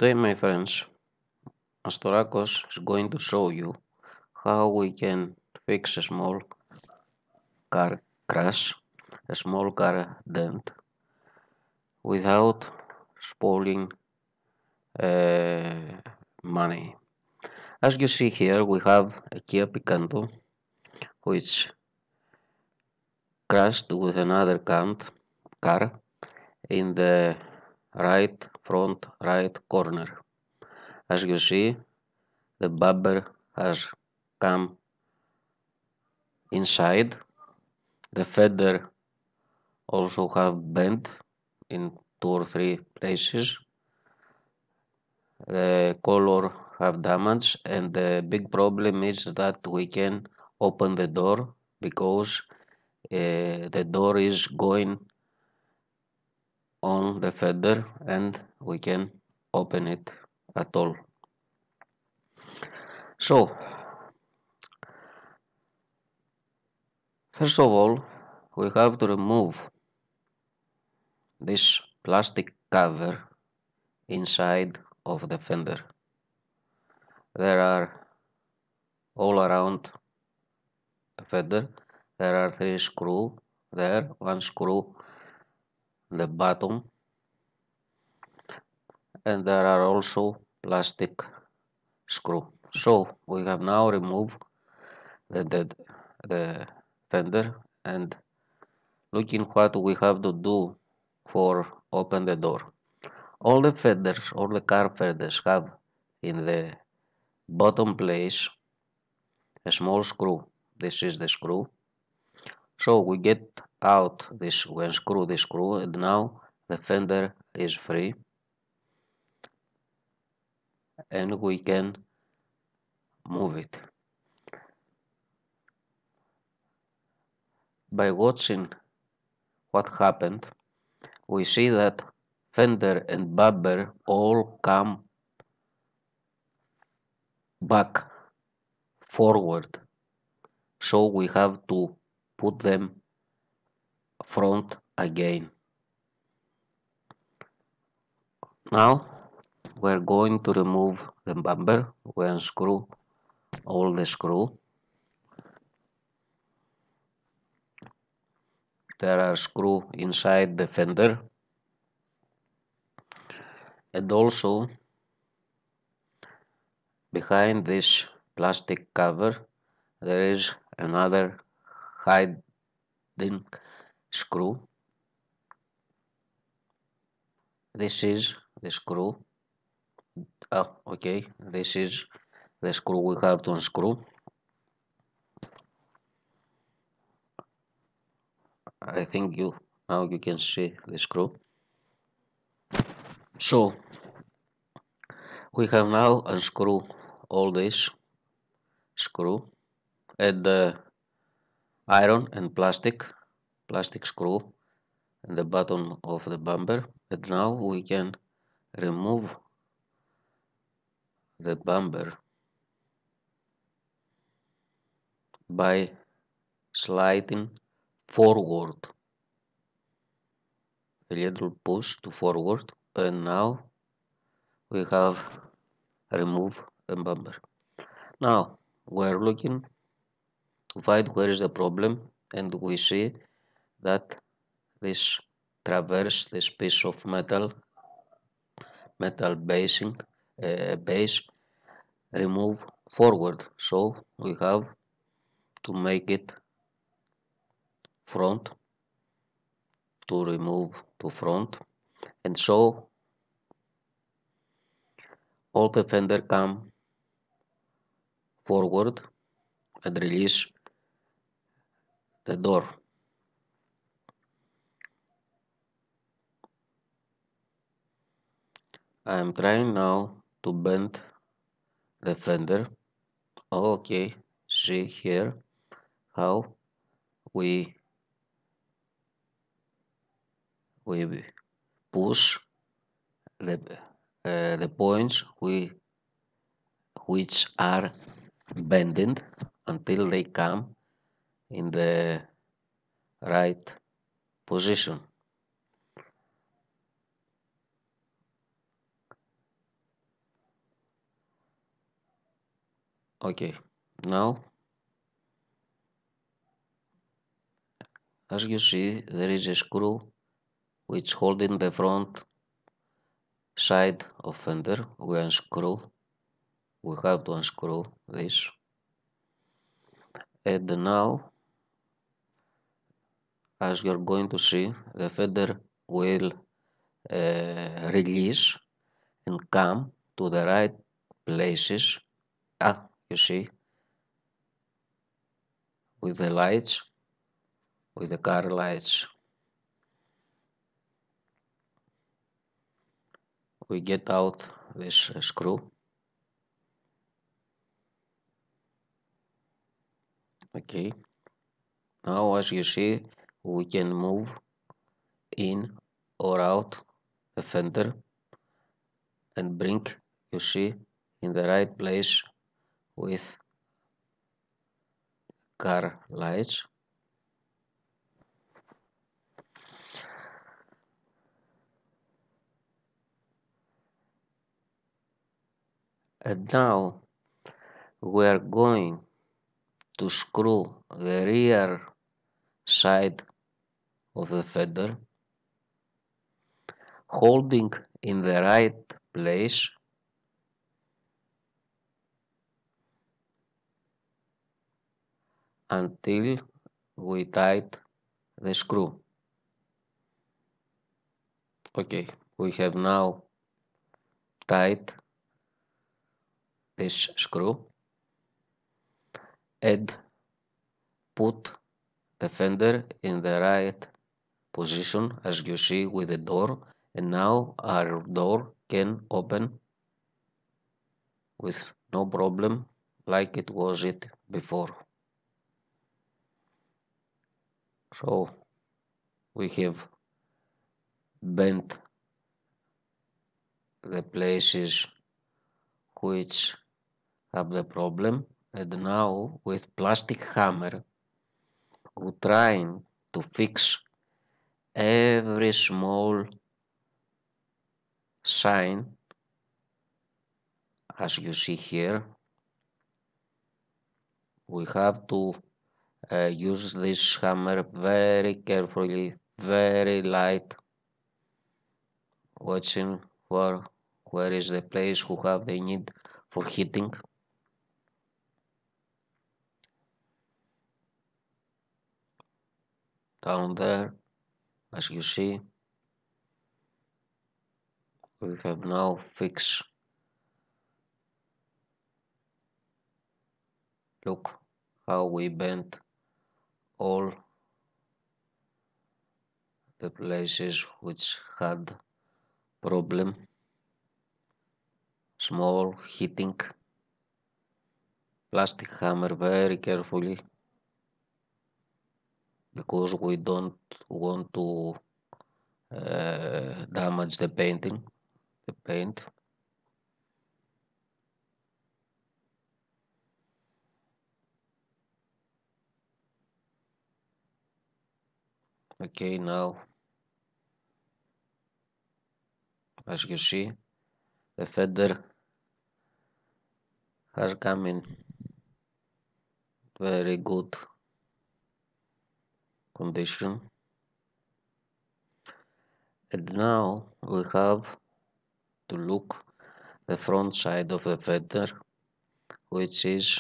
Today, my friends, Astorakos is going to show you how we can fix a small car crash, a small car dent, without spoiling money. As you see here, we have a Kia Picanto which crashed with another car in the front right corner. As you see, the bumper has come inside. The fender also have bent in 2 or 3 places. The color have damage, and the big problem is that we can open the door because the door is going on the fender and we can open it at all. So first of all, we have to remove this plastic cover inside of the fender. There are all around the fender, there are 3 screws there, 1 screw the bottom, and there are also plastic screw. So we have now removed the fender, and looking what we have to do for open the door. All the fenders, all the car fenders have in the bottom place a small screw. This is the screw. So we get out this one screw, this screw, and now the fender is free, and we can move it. By watching what happened, we see that fender and bumper all come back forward, so we have to put them front again. Now we're going to remove the bumper. We unscrew all the screw. There are screws inside the fender, and also behind this plastic cover there is another hiding screw. This is the screw. Okay, this is the screw we have to unscrew. I think now you can see the screw. So we have now unscrewed all this screw and the iron and plastic screw in the bottom of the bumper, and now we can remove the bumper by sliding forward, a little push to forward, and now we have removed the bumper. Now we're looking to find where is the problem, and we see that this traverse, this piece of metal base remove forward, so we have to make it front to remove to front, and so all the fender come forward and release the door. I am trying now to bend the fender. Okay, see here how we push the points which are bending until they come in the right position. Okay, now as you see, there is a screw which holding the front side of fender. We have to unscrew this, and now as you're going to see, the fender will release and come to the right places. You see, with the lights, with the car lights. We get out this screw. Okay, now as you see, we can move in or out the fender and bring, you see, in the right place with car lights. And now we are going to screw the rear side of the fender, holding in the right place until we tighten the screw. Okay, we have now tightened this screw and put the fender in the right position as you see with the door, and now our door can open with no problem like it was before. So we have bent the places which have the problem, and now with plastic hammer we're trying to fix every small sign as you see here. We have to use this hammer very carefully, very light, watching for where is the place who have the need for hitting. Down there, as you see, we have now fixed. Look how we bent all the places which had problem, small hitting, plastic hammer very carefully because we don't want to damage the paint. Okay, now as you see, the fender has come in very good condition, and now we have to look the front side of the fender, which is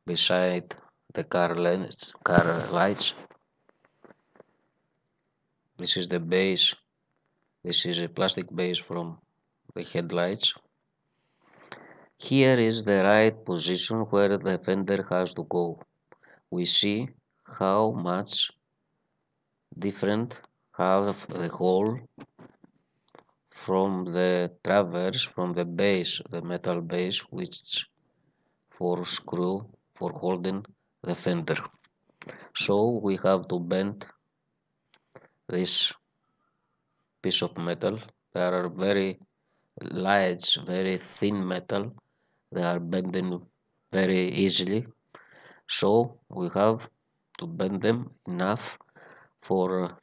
beside the car lights. This is the base. This is a plastic base from the headlights. Here is the right position where the fender has to go. We see how much different have the hole from the traverse, from the base, the metal base, which for screw for holding the fender. So we have to bend this piece of metal. There are very light, very thin metal. They are bending very easily. So we have to bend them enough for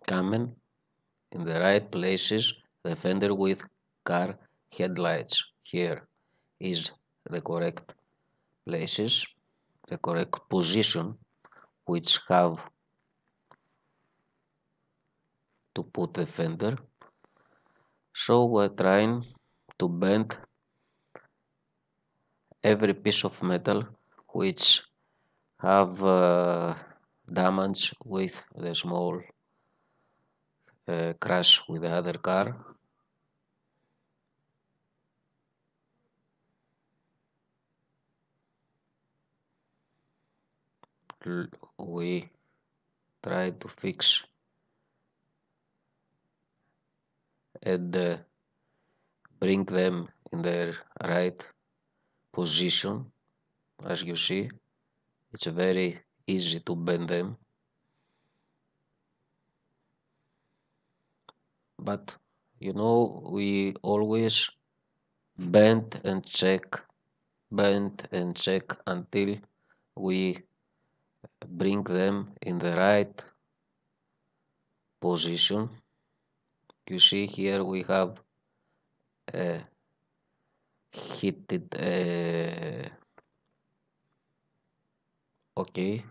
coming in the right places the fender with car headlights here is the correct places, the correct position which have to put the fender. So we're trying to bend every piece of metal which have damage with the small crash with the other car. We try to fix and bring them in their right position. As you see, it's very easy to bend them, but you know, we always bend and check until we bring them in the right position. You see here we have hit it. Okay,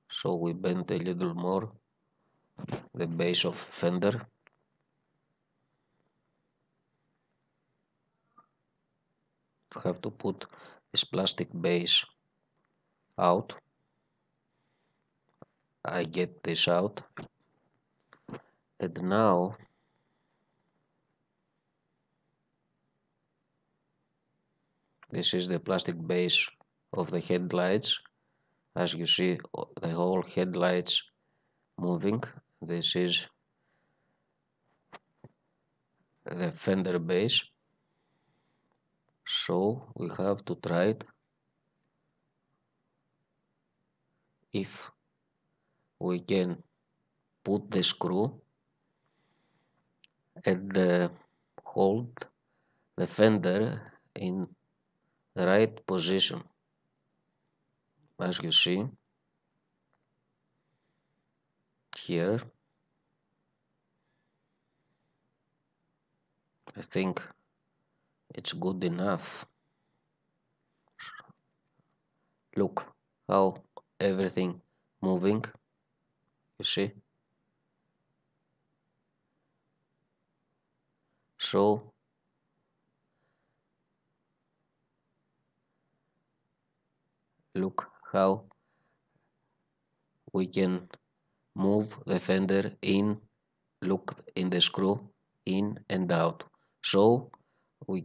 so we bend a little more the base of fender. Have to put this plastic base out. I get this out, and now this is the plastic base of the headlights. As you see, the whole headlights moving. This is the fender base. So we have to try it. If we can put the screw and hold the fender in the right position. As you see here, I think it's good enough. Look how everything moving, you see. So look how we can move the fender in, look in the screw in and out. So we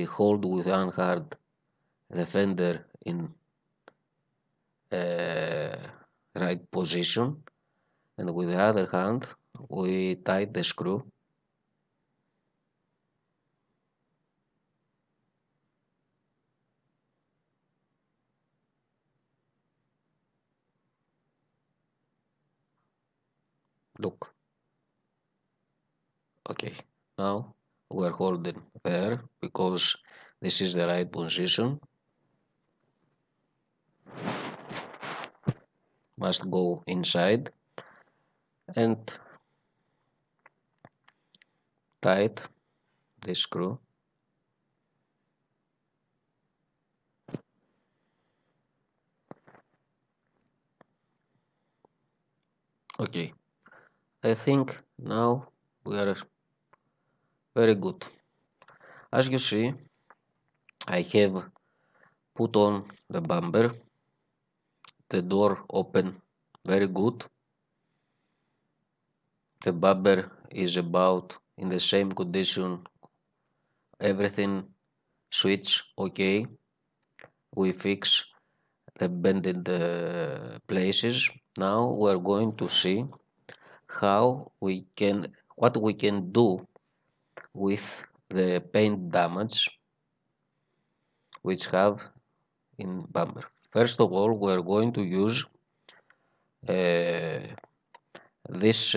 hold with one hand the fender in right position, and with the other hand we tighten the screw. Look. Okay, now we're holding there because this is the right position. Must go inside and tight the screw. Okay, I think now we are very good. As you see, I have put on the bumper, the door open very good. The bumper is about in the same condition, everything switch okay. We fix the bended places. Now we're going to see what we can do with the paint damage which have in bumper. First of all, we're going to use this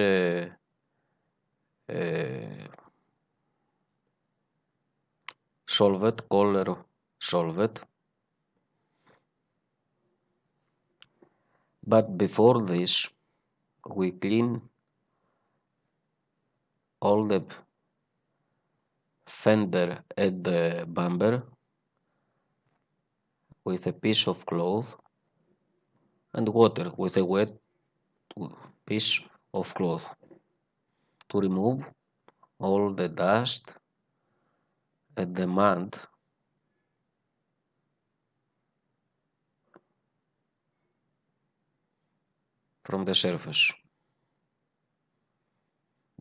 solvent, color solvent. But before this, we clean all the fender and the bumper with a piece of cloth and water with a wet piece of cloth to remove all the dust and the mud from the surface.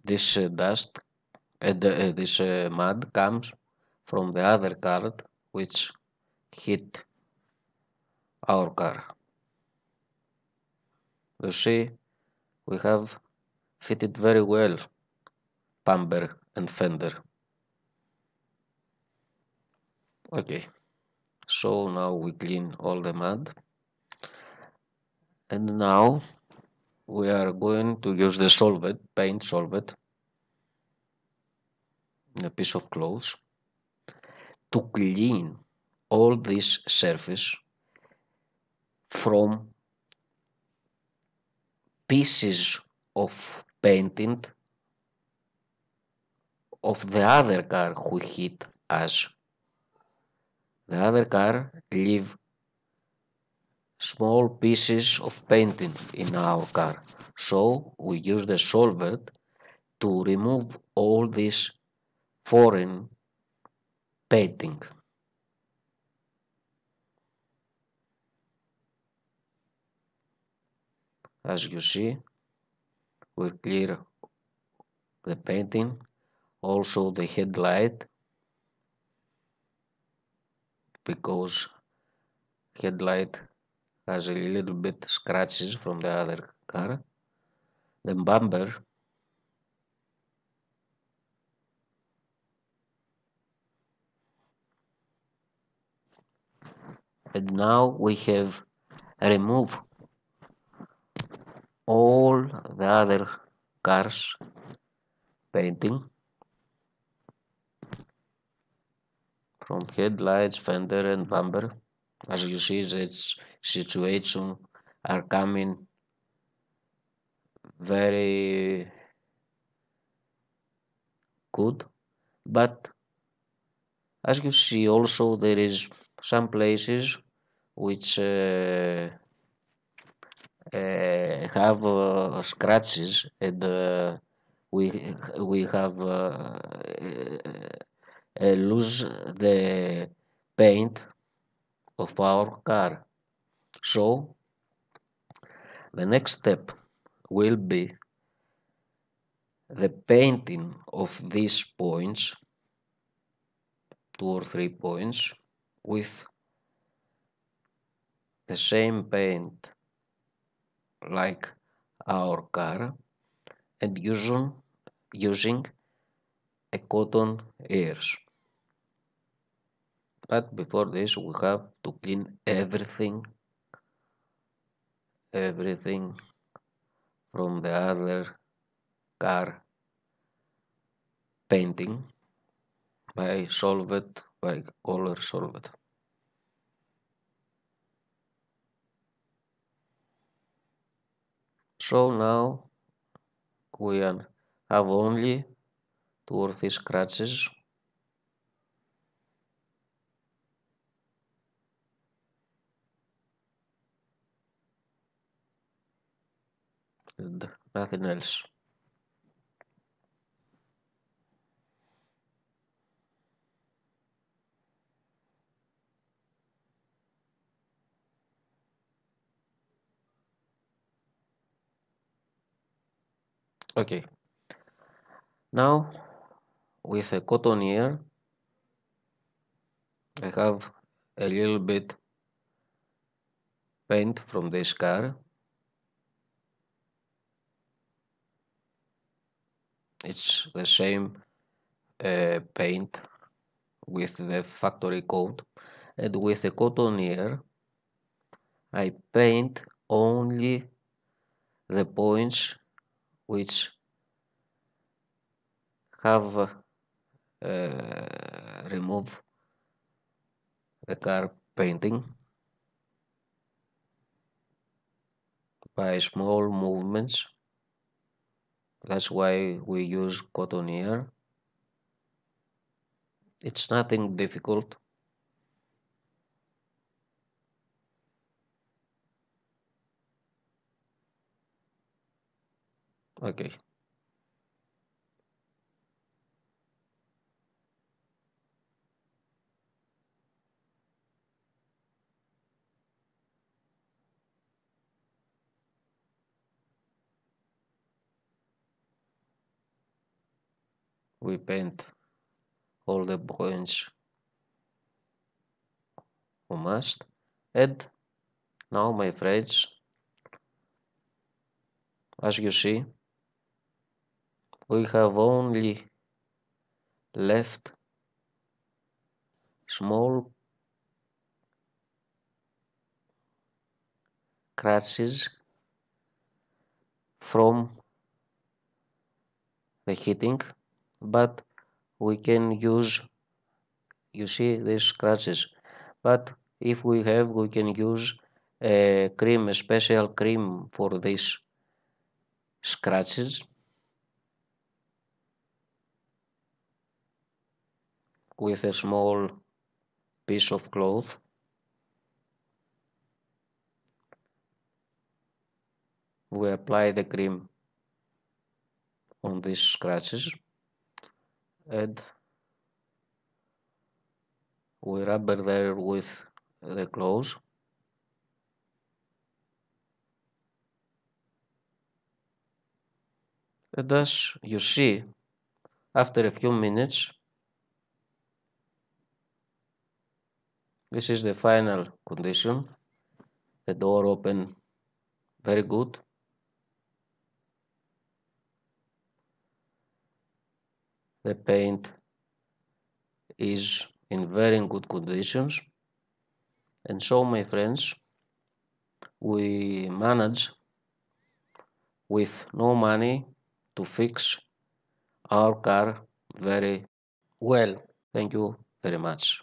This dust and this mud comes from the other car which hit our car. You see, we have fitted very well bumper and fender. Okay, so now we clean all the mud, and now we are going to use the solvent, paint solvent, in a piece of cloth to clean all this surface from pieces of painting of the other car who hit us. The other car leave small pieces of painting in our car. So we use the solvent to remove all this foreign painting. As you see, we clear the painting, also the headlight, because headlight has a little bit scratches from the other car. The bumper, and now we have removed all the other cars painting from headlights, fender and bumper. As you see, this situation are coming very good, but as you see also there is some places which have scratches, and we have lose the paint of our car. So the next step will be the painting of these points, 2 or 3 points, with the same paint like our car, and using a cotton ears. But before this we have to clean everything from the other car painting by color solvent. So now we have only 2 or 3 scratches, and nothing else. Okay, now with a cotton ear I have a little bit paint from this car. It's the same paint with the factory coat, and with a cotton ear I paint only the points which have removed the car painting by small movements. That's why we use cotton ear. It's nothing difficult. Okay, we paint all the points we must. And now, my friends, as you see, we have only left small scratches from the heating, but we can use, you see, these scratches. But if we can use a cream, a special cream for these scratches with a small piece of cloth. We apply the cream on these scratches and we rubber there with the clothes. And as you see, after a few minutes, this is the final condition. The door open very good. The paint is in very good conditions. And so, my friends, we manage with no money to fix our car very well. Thank you very much.